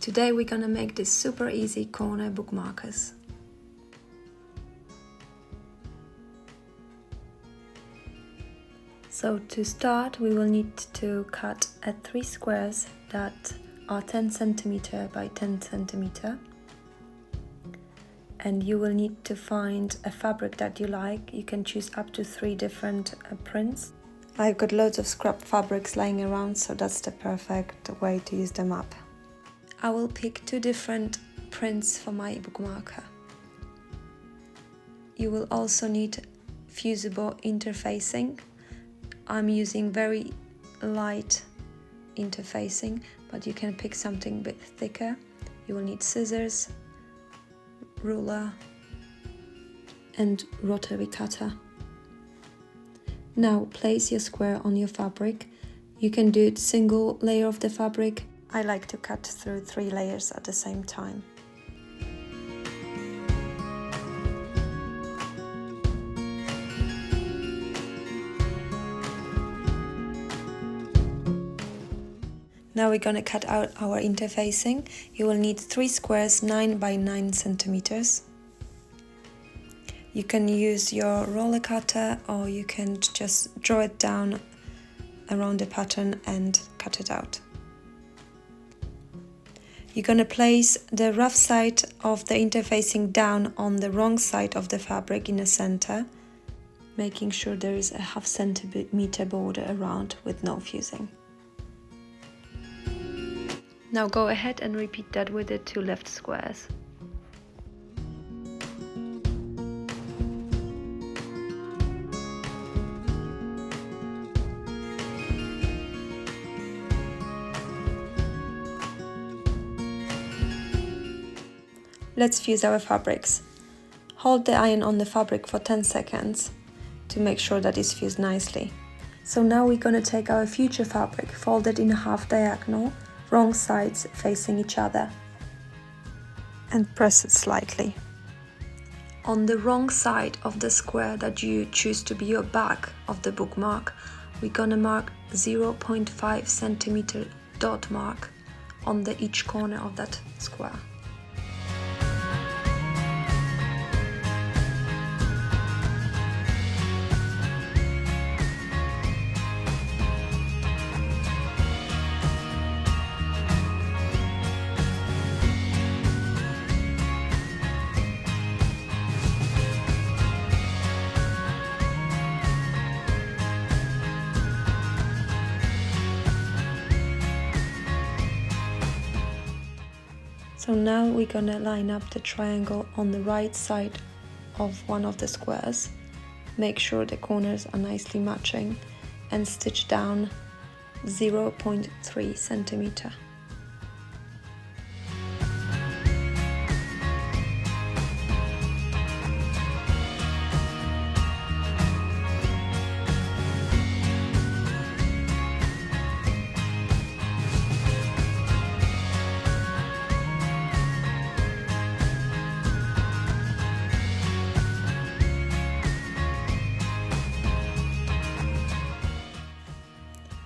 Today we're gonna make this super easy corner bookmarkers. So to start we will need to cut 3 squares that are 10 cm by 10 cm. And you will need to find a fabric that you like. You can choose up to 3 different prints. I've got loads of scrap fabrics lying around, so that's the perfect way to use them up. I will pick 2 different prints for my bookmarker. You will also need fusible interfacing. I'm using very light interfacing, but you can pick something a bit thicker. You will need scissors, ruler and rotary cutter. Now place your square on your fabric. You can do it single layer of the fabric. I like to cut through 3 layers at the same time. Now we're gonna cut out our interfacing. You will need 3 squares 9 by 9 centimeters. You can use your roller cutter or you can just draw it down around the pattern and cut it out. You're gonna place the rough side of the interfacing down on the wrong side of the fabric in the center, making sure there is a 1/2 centimeter border around with no fusing. Now go ahead and repeat that with the 2 left squares. Let's fuse our fabrics. Hold the iron on the fabric for 10 seconds to make sure that it's fused nicely. So now we're gonna take our future fabric, fold it in half diagonal, wrong sides facing each other, and press it slightly. On the wrong side of the square that you choose to be your back of the bookmark, we're gonna mark 0.5 centimeter dot mark on each corner of that square. So now we're gonna line up the triangle on the right side of one of the squares. Make sure the corners are nicely matching and stitch down 0.3 centimeter.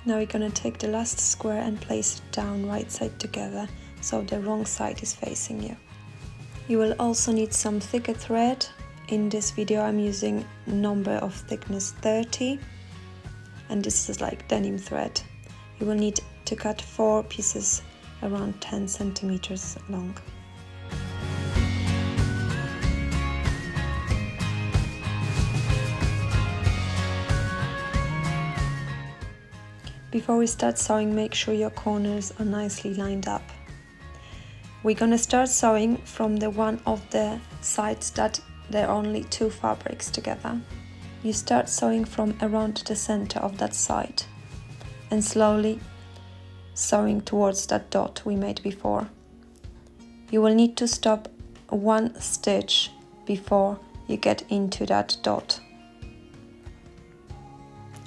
Now we're gonna take the last square and place it down right side together so the wrong side is facing you. You will also need some thicker thread. In this video I'm using number of thickness 30 and this is like denim thread. You will need to cut 4 pieces around 10 centimeters long. Before we start sewing, make sure your corners are nicely lined up. We're gonna start sewing from the one of the sides that there are only 2 fabrics together. You start sewing from around the center of that side and slowly sewing towards that dot we made before. You will need to stop 1 stitch before you get into that dot,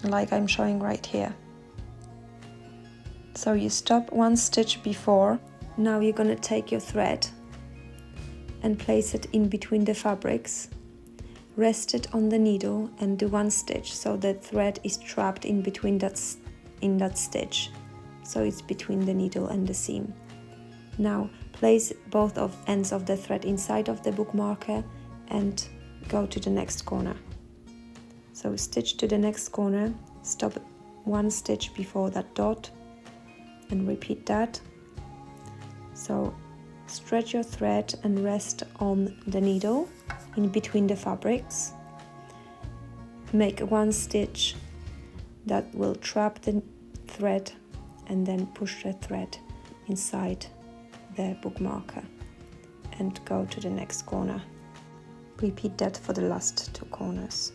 like I'm showing right here. So you stop 1 stitch before. Now you're gonna take your thread and place it in between the fabrics. Rest it on the needle and do 1 stitch so the thread is trapped in between that stitch. So it's between the needle and the seam. Now place both of ends of the thread inside of the bookmarker and go to the next corner. So stitch to the next corner, stop one stitch before that dot and repeat that. So stretch your thread and rest on the needle in between the fabrics. Make one stitch that will trap the thread and then push the thread inside the bookmarker and go to the next corner. Repeat that for the last two corners.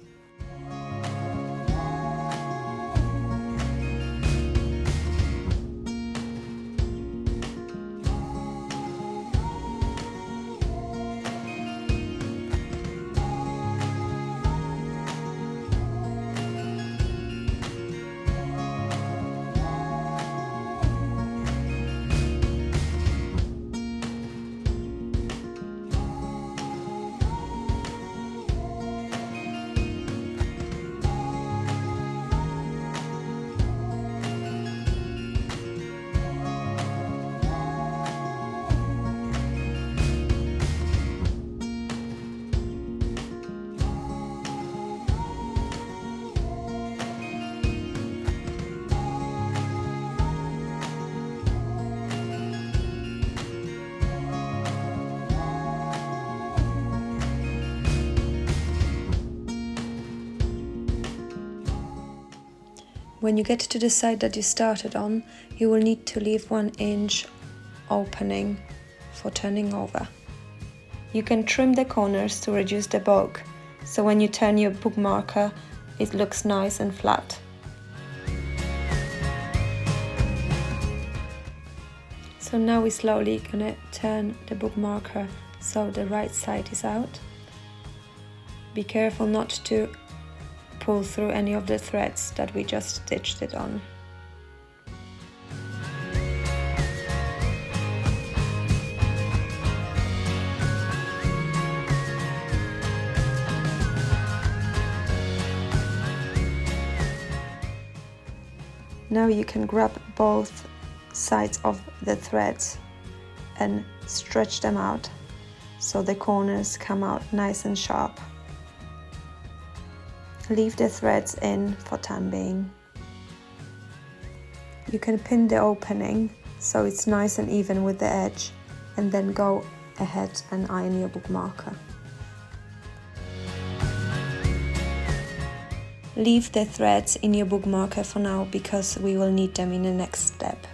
When you get to the side that you started on, you will need to leave 1 inch opening for turning over. You can trim the corners to reduce the bulk, so when you turn your bookmarker, it looks nice and flat. So now we're slowly gonna turn the bookmarker so the right side is out. Be careful not to pull through any of the threads that we just stitched it on. Now you can grab both sides of the threads and stretch them out so the corners come out nice and sharp. Leave the threads in for time being. You can pin the opening so it's nice and even with the edge, and then go ahead and iron your bookmarker. Leave the threads in your bookmarker for now because we will need them in the next step.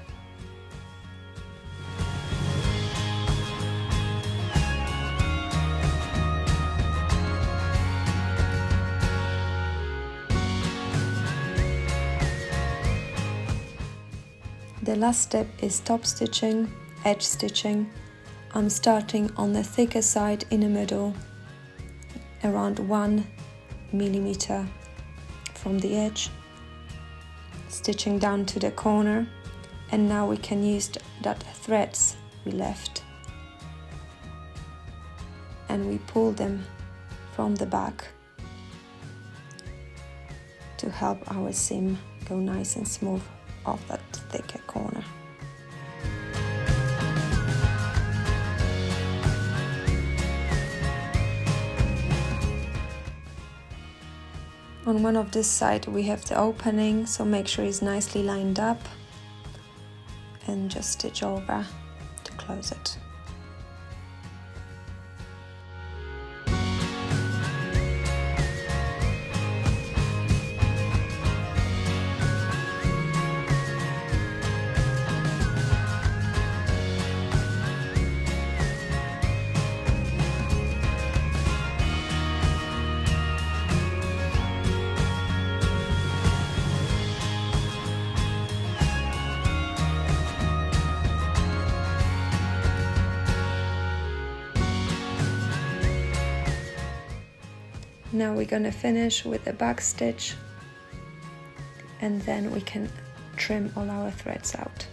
The last step is top stitching, edge stitching. I'm starting on the thicker side in the middle, around 1 millimeter from the edge, stitching down to the corner, and now we can use that threads we left and we pull them from the back to help our seam go nice and smooth off that thicker corner. On one of this side we have the opening, so make sure it's nicely lined up and just stitch over to close it. Now we're gonna finish with a back stitch, and then we can trim all our threads out.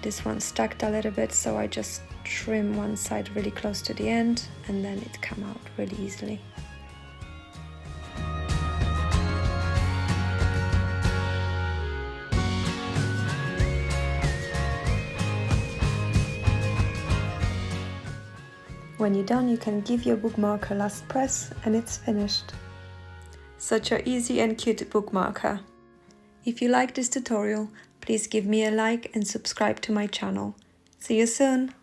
This one stuck a little bit, so I just trim one side really close to the end, and then it come out really easily. When you're done, you can give your bookmark a last press and it's finished. Such an easy and cute bookmarker. If you like this tutorial, please give me a like and subscribe to my channel. See you soon!